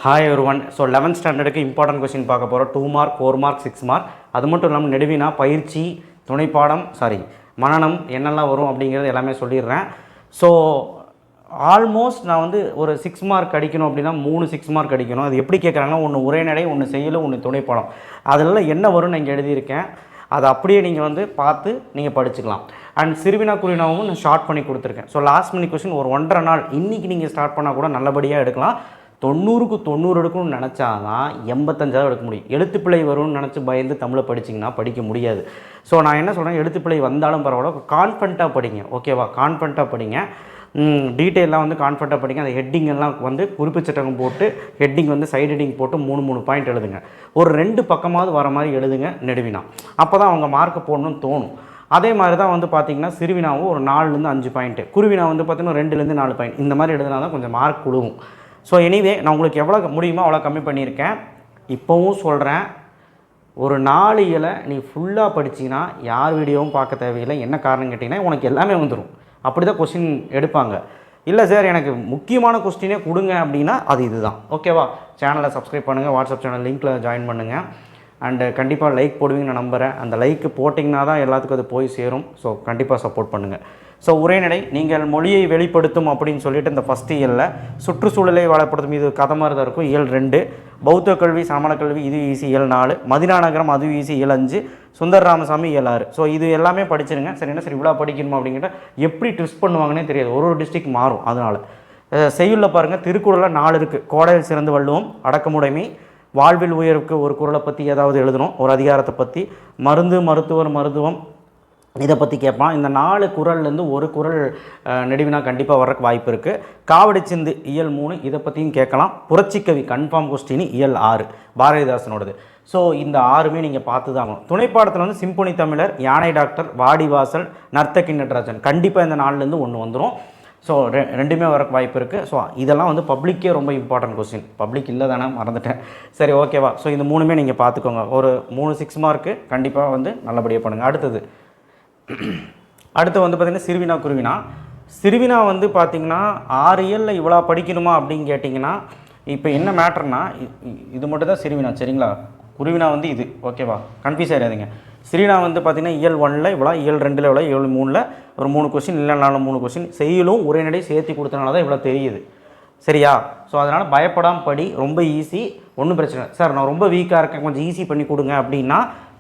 Hi everyone. So 11th ஸ்டாண்டர்டுக்கு important question பார்க்க போகிறோம். 2 மார்க், 4 மார்க், 6 மார்க். அது மட்டும் இல்லாமல் நெடுவினா, பயிற்சி, துணைப்பாடம், மனனம் என்னெல்லாம் வரும் அப்படிங்கிறது எல்லாமே சொல்லிடுறேன். ஸோ ஆல்மோஸ்ட் நான் வந்து ஒரு 6 மார்க் அடிக்கணும் அப்படின்னா 3 6 மார்க் அடிக்கணும். அது எப்படி கேட்குறாங்கன்னா, ஒன்று உரைநடை, ஒன்று செய்யலும், ஒன்று துணைப்பாடம். அதெல்லாம் என்ன வரும்னு நான் இங்கே எழுதியிருக்கேன். அதை அப்படியே நீங்கள் வந்து பார்த்து நீங்கள் படிச்சுக்கலாம். அண்ட் சிறுவினா குருவினாவும் நான் ஷார்ட் பண்ணி கொடுத்துருக்கேன். ஸோ லாஸ்ட் மினிட் கொஸ்டின் ஒரு 1.5 நாள் இன்றைக்கி நீங்கள் ஸ்டார்ட் பண்ணால் கூட நல்லபடியாக எடுக்கலாம். 90க்கு 90 எடுக்கணும்னு நினச்சா தான் 85 எடுக்க முடியும். எழுத்துப்பிழை வரும்னு நினச்சி பயந்து தமிழை படிச்சிங்கன்னா படிக்க முடியாது. ஸோ நான் என்ன சொல்கிறேன், எழுத்துப்பிழை வந்தாலும் பரவாயில்ல, கான்ஃபிடண்ட்டாக படிங்க. ஓகேவா? கான்ஃபிடண்ட்டாக படிங்க. டீட்டெயிலாக வந்து கான்ஃபிடண்ட்டாக படிங்க. அந்த ஹெட்டிங் எல்லாம் வந்து குறிப்பிச்சட்டகம் போட்டு ஹெட்டிங் வந்து சைடு ஹெட்டிங் போட்டு 3 பாயிண்ட் எழுதுங்க. ஒரு 2 பக்கமாவது வர மாதிரி எழுதுங்க நெடுவினா. அப்போ தான் அவங்க மார்க்கு போடணும்னு தோணும். அதே மாதிரி தான் வந்து பார்த்திங்கன்னா சிறுவினாவும் ஒரு 4லேருந்து 5 பாயிண்ட்டு, குருவினா வந்து பார்த்திங்கன்னா 2லேருந்து 4 பாயிண்ட், இந்த மாதிரி எழுதுனா தான் கொஞ்சம் மார்க் கொடுக்கும். ஸோ எனிவே நான் உங்களுக்கு எவ்வளோ முடியுமோ அவ்வளோ கம்மி பண்ணியிருக்கேன். இப்போவும் சொல்கிறேன், ஒரு 4 இயலை நீ ஃபுல்லாக படிச்சிங்கன்னா யார் வீடியோவும் பார்க்க தேவையில்லை. என்ன காரணம் கேட்டிங்கன்னா உனக்கு எல்லாமே வந்துடும். அப்படி தான் கொஸ்டின் எடுப்பாங்க. இல்லை சார் எனக்கு முக்கியமான கொஸ்டினே கொடுங்க அப்படின்னா அது இதுதான். ஓகேவா? சேனலை சப்ஸ்கிரைப் பண்ணுங்கள், வாட்ஸ்அப் சேனல் லிங்க்கில் ஜாயின் பண்ணுங்கள். அண்டு கண்டிப்பாக லைக் போடுவீங்கன்னு நான் நம்புகிறேன். அந்த லைக்கு போட்டிங்கன்னா தான் எல்லாத்துக்கும் அது போய் சேரும். ஸோ கண்டிப்பாக சப்போர்ட் பண்ணுங்கள். ஸோ உரைநடை, நீங்கள் மொழியை வெளிப்படுத்தும் அப்படின்னு சொல்லிட்டு இந்த ஃபஸ்ட் இயலில் சுற்றுச்சூழலை வளப்படுத்தும், இது கதை மாதிரி தான் இருக்கும். இயல் 2. பௌத்த கல்வி, சமண கல்வி, இது ஈஸி இயல் 4. மதினா நகரம், அது ஈஸி இயல் 5. சுந்தர் ராமசாமி இயல் 6. ஸோ இது எல்லாமே படிச்சிருங்க. சரி, என்ன சரி இவ்வளோ படிக்கணுமா அப்படிங்கிட்ட எப்படி ட்விஸ்ட் பண்ணுவாங்கன்னே தெரியாது. ஒரு டிஸ்ட்ரிக்ட் மாறும். அதனால் செய்யுள்ள பாருங்கள், திருக்குறளில் 4 இருக்குது. கோடையில் சிறந்து வள்ளுவம், அடக்கமுடைமை, வாழ்வில் உயர்வுக்கு ஒரு குறளை பற்றி ஏதாவது எழுதணும், ஒரு அதிகாரத்தை பற்றி, மருந்து, மருத்துவர், மருத்துவம், இதை பற்றி கேட்பான். இந்த 4 குறள்லேருந்து ஒரு குறள் நெடுவினா கண்டிப்பாக வர்றக்கு வாய்ப்பு இருக்குது. காவடி சிந்து இயல் 3, இதை பற்றியும் கேட்கலாம். புரட்சிக்கவி கன்ஃபார்ம் கொஸ்டின் இயல் 6 பாரதிதாசனோடது. ஸோ இந்த 6மே நீங்கள் பார்த்து தான் ஆகணும். துணைப்பாடத்தில் வந்து சிம்பொனி தமிழர், யானை டாக்டர், வாடிவாசல், நர்த்தகி நடராஜன், கண்டிப்பாக இந்த 4லேருந்து ஒன்று வந்துடும். ஸோ ரெண்டுமே வரக்கு வாய்ப்பு இருக்குது. ஸோ இதெல்லாம் வந்து பப்ளிக்கே ரொம்ப இம்பார்ட்டன்ட் கொஸ்டின். பப்ளிக் இல்லை தானே, மறந்துட்டேன். சரி, ஓகேவா? ஸோ இந்த 3மே நீங்கள் பார்த்துக்கோங்க. ஒரு 3 6 மார்க்கு கண்டிப்பாக வந்து நல்லபடியாக பண்ணுங்கள். அடுத்து வந்து பார்த்திங்கன்னா சிறுவினா குருவினா. சிறுவினா வந்து பார்த்திங்கன்னா 6 இயலில் இவ்வளோ படிக்கணுமா அப்படின்னு கேட்டிங்கன்னா, இப்போ என்ன மேட்டர்னா இது மட்டும் தான் சிறுவினா. சரிங்களா? குருவினா வந்து இது. ஓகேவா? கன்ஃபியூஸ் ஆகிடாதீங்க. சிறுவினா வந்து பார்த்திங்கன்னா இயல் 1ல் இவ்வளோ, இயல் 2ல் இவ்வளோ, இயல் 3ல் ஒரு 3 கொஸ்டின், இல்லை 3 கொஸ்டின், செய்யலும் உரைநடை சேர்த்து கொடுத்தனால தான் இவ்வளோ தெரியுது. சரியா? ஸோ அதனால் பயப்படாமல் படி. ரொம்ப ஈஸி, ஒன்றும் பிரச்சனை இல்லை. சார் நான் ரொம்ப வீக்காக இருக்கேன், கொஞ்சம் ஈஸி பண்ணி கொடுங்க அப்படின்னா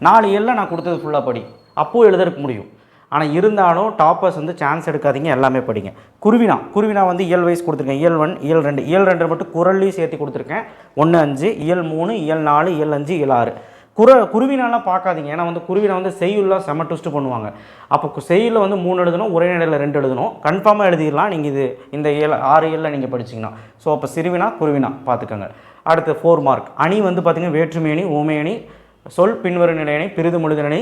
4 இயலில் நான் கொடுத்தது ஃபுல்லாக படி. அப்போது எழுதறக்கு முடியும். ஆனால் இருந்தாலும் டாப்பர்ஸ் வந்து சான்ஸ் எடுக்காதீங்க, எல்லாமே படிங்க. குருவினா வந்து இயல் வைஸ் கொடுத்துருக்கேன். இயல் 1, இயல் 2, இயல் 2 மட்டும் குறள்லையும் சேர்த்து கொடுத்துருக்கேன். 1 5, இயல் 3, இயல் 4, இயல் 5, இயல் 6. குருவினாலாம் பார்க்காதீங்க. ஏன்னா வந்து குருவினா வந்து செய்யுள்ளாக செம ட்விஸ்ட் பண்ணுவாங்க. அப்போ செய்யுள்ள வந்து 3 எழுதணும், உரைநடையில் 2 எழுதணும். கன்ஃபார்மாக எழுதிடலாம் நீங்கள் இது இந்த 6 இயலில் நீங்கள் படிச்சிங்கன்னா. ஸோ அப்போ சிறுவினா குருவினா பார்த்துக்கோங்க. அடுத்து 4 மார்க். அணி வந்து பார்த்திங்கன்னா வேற்றுமையணி, ஊமையணி, சொல் பின்வரும் நிலையணி, பிரிது முழுதணி,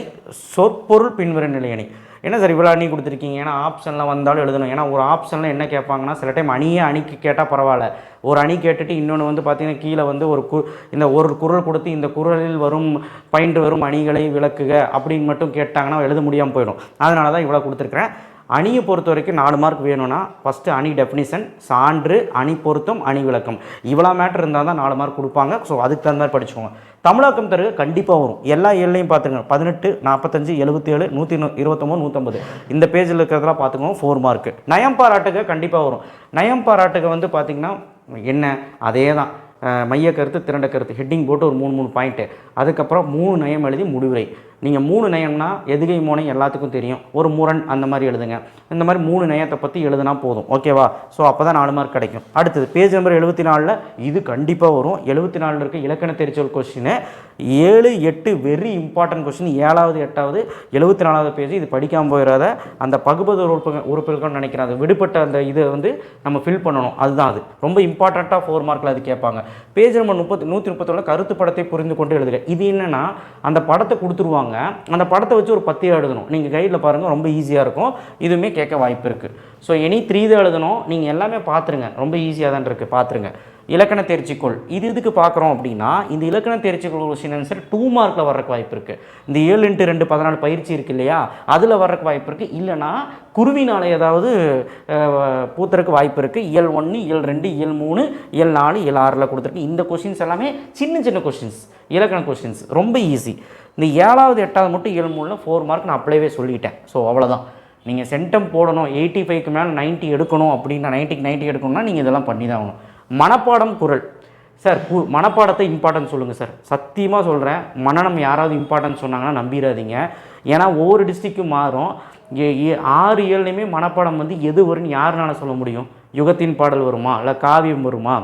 சொற்பொருள் பின்வரும் நிலையணி. என்ன சார் இவ்வளோ அணி கொடுத்துருக்கீங்க? ஏன்னா ஆப்ஷனில் வந்தாலும் எழுதணும். ஏன்னா ஒரு ஆப்ஷனில் என்ன கேட்பாங்கன்னா, சில டைம் அணிக்கு கேட்டால் பரவாயில்ல, ஒரு அணி கேட்டுட்டு இன்னொன்று வந்து பார்த்திங்கன்னா கீழே வந்து இந்த ஒரு குறள் கொடுத்து இந்த குறளில் வரும் பயின்று வரும் அணிகளை விளக்குக அப்படின்னு மட்டும் கேட்டாங்கன்னா எழுத முடியாமல் போயிடும். அதனால தான் இவ்வளோ கொடுத்துருக்குறேன். அணியை பொறுத்த வரைக்கும் 4 மார்க் வேணும்னா ஃபஸ்ட்டு அணி டெஃபினிஷன், சான்று, அணி பொருத்தம், அணி விளக்கம், இவ்வளோ மேட்டர் இருந்தால் தான் 4 மார்க் கொடுப்பாங்க. ஸோ அதுக்கு தகுந்த மாதிரி படிச்சுக்கோங்க. தமிழாக்கம் தருக கண்டிப்பாக வரும். எல்லா ஏழ்லையும் பார்த்துங்க. 18, 45, 77, 129, 150 இந்த பேஜில் இருக்கிறதெல்லாம் பார்த்துக்கோங்க. 4 மார்க்கு. நயம் பாராட்டுக கண்டிப்பாக வரும். நயம் பாராட்டுக வந்து பார்த்திங்கன்னா என்ன, அதே தான், மைய கருத்து, திரண்ட கருத்து, ஹெட்டிங் போட்டு ஒரு 3 பாயிண்ட்டு. அதுக்கப்புறம் 3 நயம் எழுதி முடிவுரை. நீங்கள் 3 நயம்னா எதுகை மோனை எல்லாத்துக்கும் தெரியும். ஒரு முரண் அந்த மாதிரி எழுதுங்க. இந்த மாதிரி 3 நயத்தை பற்றி எழுதுனா போதும். ஓகேவா? ஸோ அப்போ தான் 4 மார்க் கிடைக்கும். அடுத்தது பேஜ் நம்பர் 74ல் இது கண்டிப்பாக வரும். 74ல் இருக்க இலக்கண தெரிச்சொல் கொஸ்டின் 7, 8 வெரி இம்பார்ட்டன்ட் கொஸ்டின். 7வது 8வது 74வது பேஜ். இது படிக்காமல் போயிடாத. அந்த பகுபத உறுப்புகள்னு நினைக்கிறேன், அது விடுபட்ட அந்த இதை வந்து நம்ம ஃபில் பண்ணணும். அதுதான் அது ரொம்ப இம்பார்ட்டண்ட்டாக 4 மார்க்கில் அது கேட்பாங்க. பேஜ் நம்பர் 131 கருத்து படத்தை புரிந்து கொண்டு எழுதுக. இது என்னென்னா அந்த படத்தை கொடுத்துருவாங்க, அந்த படத்தை வச்சு ஒரு 10 எழுதணும். நீங்கள் கைடில் பாருங்கள், ரொம்ப ஈஸியாக இருக்கும். இதுவுமே கேட்க வாய்ப்பு இருக்குது. ஸோ எனி 3 தான் எழுதணும். நீங்கள் எல்லாமே பார்த்துருங்க, ரொம்ப ஈஸியாக தான் இருக்குது, பார்த்துருங்க. இலக்கண தேர்ச்சிக்கோள் இது இதுக்கு பார்க்குறோம் அப்படின்னா இந்த இலக்கண தேர்ச்சிக்கோள் கொஸ்டின் ஆன்சர் 2 மார்க்கில் வர்றக்கு வாய்ப்பு இருக்குது. இந்த 7x2 14 பயிற்சி இருக்குது இல்லையா, அதில் வர்றக்கு வாய்ப்பு இருக்குது. இல்லைனா குருவினால ஏதாவது பூத்துறதுக்கு வாய்ப்பு இருக்குது. இயல் 1 இயல் 2 இயல் 3 இயல் 4 இயல் 6ல் கொடுத்துருக்கு. இந்த கொஸ்டின்ஸ் எல்லாமே சின்ன சின்ன கொஸ்டின்ஸ், இலக்கண கொஸ்டின்ஸ் ரொம்ப ஈஸி. இந்த 7வது 8வது மட்டும் இயல் 3ல் 4 மார்க் நான் அப்ளைவே சொல்லிட்டேன். ஸோ அவ்வளோதான். நீங்கள் சென்டம் போடணும், 85க்கு மேலே 90 எடுக்கணும் அப்படின்னா, 90க்கு 90 எடுக்கணும்னா நீங்கள் இதெல்லாம் பண்ணி தான் ஆகணும். மனப்பாடம் குறள் சார், மனப்பாடத்தை இம்பார்ட்டன்ஸ் சொல்லுங்கள் சார். சத்தியமாக சொல்கிறேன், மனனம் யாராவது இம்பார்ட்டன்ஸ் சொன்னாங்கன்னா நம்பிடாதீங்க. ஏன்னா ஒவ்வொரு டிஸ்ட்ரிக்டும் மாறும். 6 இயல்லையுமே மனப்பாடம் வந்து எது வரும்னு யாருனால சொல்ல முடியும்? யுகத்தின் பாடல் வருமா, இல்லை காவியம் வருமா,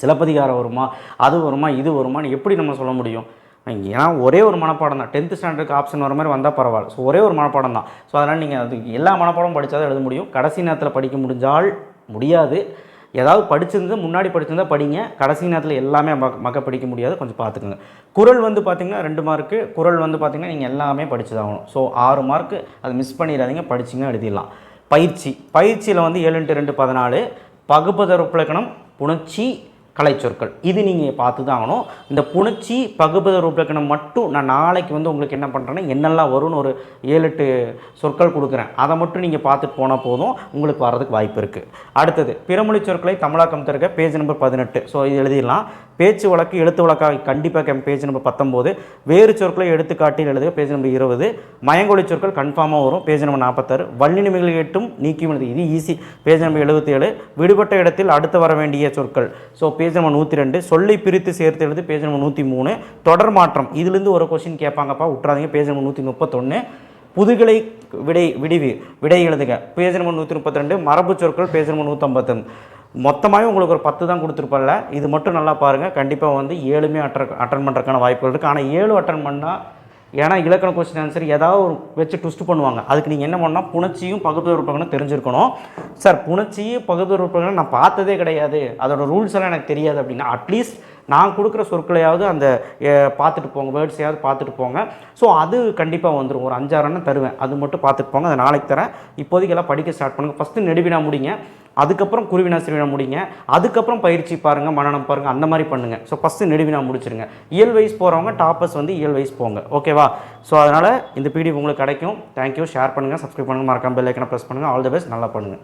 சிலப்பதிகாரம் வருமா, அது வருமா, இது வருமானு எப்படி நம்ம சொல்ல முடியும்? ஏன்னா ஒரே ஒரு மனப்பாடம் தான். 10th ஸ்டாண்டர்டுக்கு ஆப்ஷன் வர மாதிரி வந்தால் பரவாயில்ல. ஸோ ஒரே ஒரு மனப்பாடம் தான். ஸோ அதனால் நீங்கள் அது எல்லா மனப்பாடமும் படித்தா தான் எழுத முடியும். கடைசி நேரத்தில் படிக்க முடிஞ்சால் முடியாது. ஏதாவது படிச்சிருந்து முன்னாடி படிச்சிருந்தால் படிங்க. கடைசி நேரத்தில் எல்லாமே மக்க படிக்க முடியாது, கொஞ்சம் பார்த்துக்குங்க. குறள் வந்து பார்த்திங்கன்னா 2 மார்க்கு. குறள் வந்து பார்த்திங்கன்னா நீங்கள் எல்லாமே படித்து தான் ஆகணும். ஸோ 6 மார்க்கு அது மிஸ் பண்ணிடாதீங்க, படிச்சிங்க எழுதிடலாம். பயிற்சியில் வந்து 7x2 14 பகுபதருப்பிலக்கணம் புணர்ச்சி கலைச்சொற்கள் இது நீங்கள் பார்த்து தான் ஆகணும். இந்த புணர்ச்சி பகுபதருப்பிலக்கணம் மட்டும் நான் நாளைக்கு வந்து உங்களுக்கு என்ன பண்ணுறேன்னா என்னெல்லாம் வரும்னு ஒரு 7-8 சொற்கள் கொடுக்குறேன். அதை மட்டும் நீங்கள் பார்த்துட்டு போனால் போதும், உங்களுக்கு வர்றதுக்கு வாய்ப்பு இருக்குது. அடுத்தது பிறமொழி சொற்களை தமிழாக்கம் தருக பேஜ் நம்பர் 18. ஸோ இது எழுதிடலாம். பேச்சு வழக்கு எழுத்து வழக்காக கண்டிப்பாக பேஜ் நம்பர் 19. வேறு சொற்களை எடுத்துக்காட்டில் எழுதுக பேஜ் நம்பர் 20. மயங்கொழி சொற்கள் கன்ஃபார்மாக வரும் பேஜ் நம்பர் 46. வள்ளினிமைகள் கேட்டும் நீக்கியும் எழுது இது ஈஸி பேஜ் நம்பர் 77. விடுபட்ட இடத்தில் அடுத்து வர வேண்டிய சொற்கள் ஸோ பேஜ் நம்பர் 102. சொல்லை பிரித்து சேர்த்து எழுது பேஜ் நம்பர் 103. தொடர் மாற்றம் இதிலிருந்து ஒரு கொஸ்டின் கேட்பாங்கப்பா, விட்றாதீங்க பேஜ் நம்பர் 131. புதுகலை விடை எழுதுக பேஜ் நம்பர் 132. மரபு சொற்கள் பேஜ் நம்பர் 151. மொத்தமாகவே உங்களுக்கு ஒரு 10 தான் கொடுத்துருப்பல்ல, இது மட்டும் நல்லா பாருங்கள். கண்டிப்பாக வந்து 7மே அட்டன் பண்ணுறதுக்கான வாய்ப்புகள் இருக்குது. ஆனால் 7 அட்டன் பண்ணால் ஏன்னா இலக்கண கொஸ்டின் ஆன்சர் ஏதாவது ஒரு வச்சு ட்விஸ்ட் பண்ணுவாங்க. அதுக்கு நீங்கள் என்ன பண்ணால் புணர்ச்சியும் பகுபதருப்பிலக்கணம் தெரிஞ்சிருக்கணும். சார் புணர்ச்சியும் பகுபதருப்பிலக்கணம் நான் பார்த்ததே கிடையாது, அதோட ரூல்ஸ் எல்லாம் எனக்கு தெரியாது அப்படின்னா அட்லீஸ்ட் நான் கொடுக்குற சொற்களையாவது அந்த பார்த்துட்டு போங்க, வேர்ட்ஸையாவது பார்த்துட்டு போங்க. ஸோ அது கண்டிப்பாக வந்துடும். ஒரு 5-6 தருவேன், அது மட்டும் பார்த்துட்டு போங்க. அதை நாளைக்கு தரேன். இப்போதைக்கெல்லாம் படிக்க ஸ்டார்ட் பண்ணுங்கள். ஃபஸ்ட்டு நெடுவினா முடிங்க, அதுக்கப்புறம் குருவினா சிறுவினா முடிங்க, அதுக்கப்புறம் பயிற்சி பாருங்கள், மனனம் பாருங்கள், அந்த மாதிரி பண்ணுங்கள். ஸோ ஃபஸ்ட்டு நெடுவினா முடிச்சிருங்க. இயல் வைஸ் போகிறவங்க டாப்பர்ஸ் வந்து இயல் வைஸ் போங்க, ஓகேவா? ஸோ அதனால் இந்த பிடிஎஃப் உங்களுக்கு கிடைக்கும். தேங்க்யூ. ஷேர் பண்ணுங்கள், சப்ஸ்கிரைப் பண்ணுங்கள், மறக்காம பெல் ஐக்கனை ப்ரெஸ் பண்ணுங்கள். ஆல் தி பெஸ்ட், நல்லா பண்ணுங்கள்.